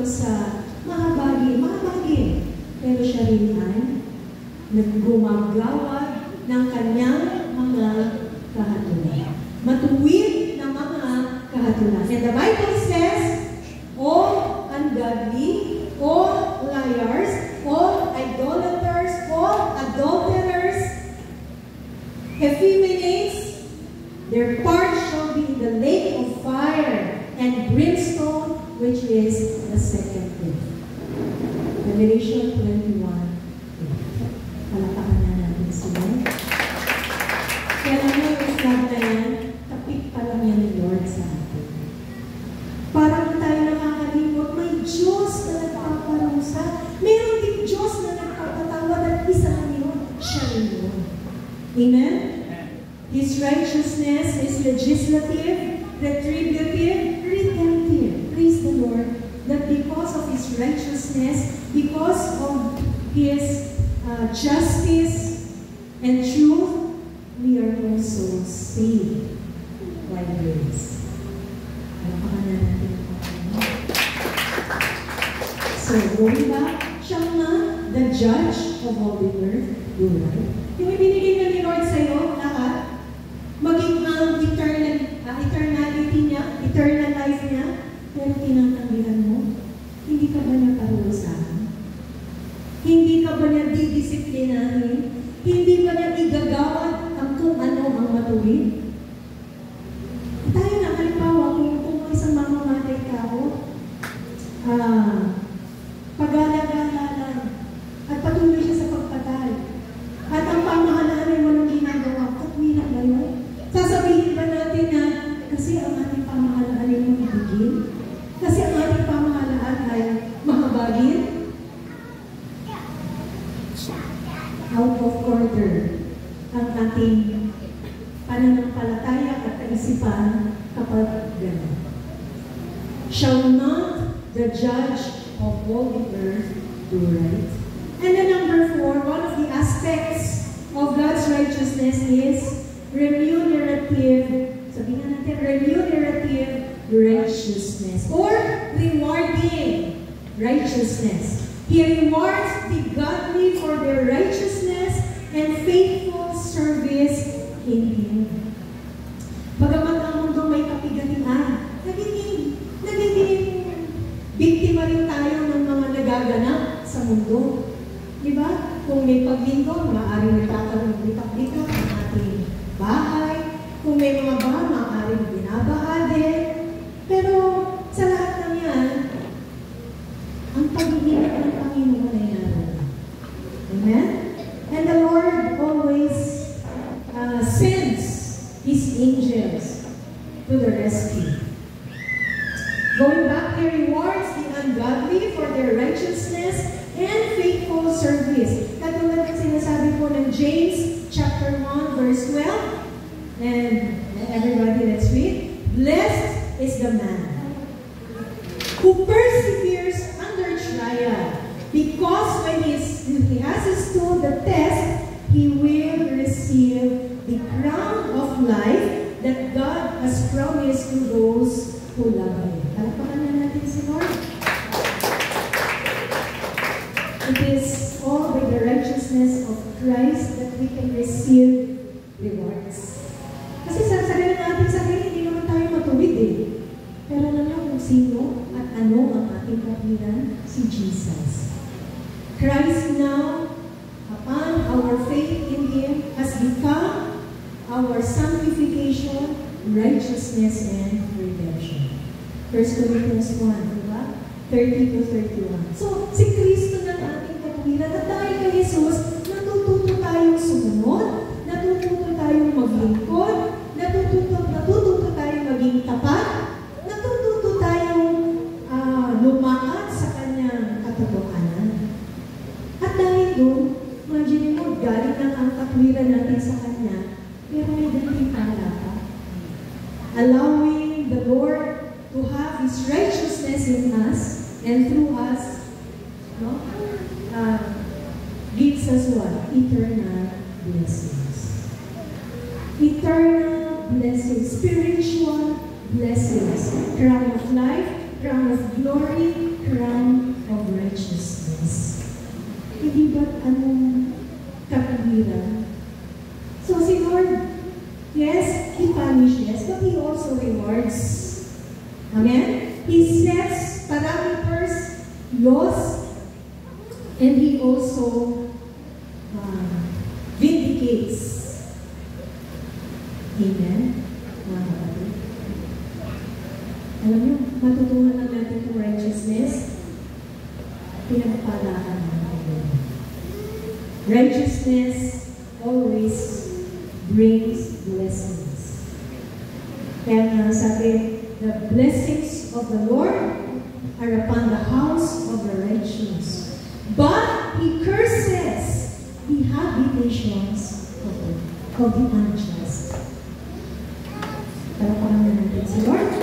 tungkol sa mga bagay. Pero siya rin ay naggumagawa ng kanyang mga kahatulan. Matuwid na mga kahatulan. And the Bible says, all ungodly, all liars, all idolaters, all adulterers, effeminates, their part shall be in the lake of fire and brimstone, which is the second death. Revelation 21. Palatakan na natin sila. Kaya naman yung flag na yan, tapik pa lang yan ng Lord sa atin. Parang tayo nakakalimot, may Diyos na nagpaparusa. Meron din Diyos na nagpapatawad at isa lang yun. Siya rin yun. Amen? His righteousness is legislative, retributive, redemptive. Praise the Lord that because of His righteousness, because of His justice and truth, we are also saved by grace. So, going back, siya nga, the judge of all the earth, do right. Yung ibinigay na ni Lord sa'yo, lahat, maging ang eternality niya, eternal life niya, pero tinatanggihan mo, hindi ka ba niya parusahan? Hindi ka ba niya didisiplinahin? Hindi ba niya igagawad ang kung ano ang matuwid? Tayo na, halimbawa, kung isang mamamatay tao, pag-alagala lang, at patuloy siya sa pagpatay. At ang pamahalaan ay walang ginagawa, katwiran ba yun? Sasabihin ba natin na, kasi ang ating pamahalaan ay mahigil? Kasi ang ating pamahalaan ay mahabagin? Out of order ang ating pananampalataya at kaisipan kapag gano'n. Shall not the judge of all the earth do right? And then number 4, one of the aspects of God's righteousness is remunerative, sabihin natin, remunerative righteousness or rewarding righteousness. He rewards the godly for their righteousness and faithful service in Him. Bagamat ang mundo may kapigatian, nagiging biktima rin tayo ng mga nagaganap sa mundo. Diba? Kung may paglindol, maaaring nagkakaroon ng bitak-bitak ang ating bahay. Kung may mga baha, maaaring binabaha din. Pero sa lahat ng yan, ang pag-iingat ng Panginoon ay naroon. Amen? And the Lord always sends His angels to the rescue. Going back, He rewards the ungodly for their righteousness and faithful service. Katulad ng sinasabi po ng James chapter 1 verse 12. And everybody, let's read. Blessed is the man who perseveres under trial, because when he has stood the test, he will receive the crown of life that God has promised to those who love Him. Talapakan na natin si Lord. It is all by the righteousness of Christ that we can receive rewards. Kasi sasabihin natin sa akin, hindi naman tayo matuwid eh. Pero alam niyo kung sino at ano ang ating kapilan? Si Jesus. Christ now, upon our faith in Him, has become our sanctification, righteousness, and redemption. 1 Corinthians 1, diba? 30 to 31. So, si Kristo na ating katwiran. At dahil kay Jesus, natututo tayong sumunod, natututo tayong maglingkod, natututo tayong maging tapat, natututo tayong lumakad sa Kanyang katotohanan. At dahil doon, imagine mo, galing lang ang katwiran natin sa Kanya, pero may dating pa. Allowing the Lord to have His righteousness in us and through us, no, gives us what? Eternal blessings. Eternal blessings, spiritual blessings, crown of life, crown of glory, crown of righteousness. Hindi ba't anong katwiran? So si Lord, yes, He punishes, but He also rewards. Amen? He sets parameters, laws, and He also vindicates. Amen? Mga kapatid. Alam niyo, matutunan lang natin itong righteousness, pinagpalaan natin. Righteousness always brings blessings. Kaya nga sabi, the blessings of the Lord are upon the house of the righteous. But He curses the habitations of the unjust. Palapakan na natin si Lord.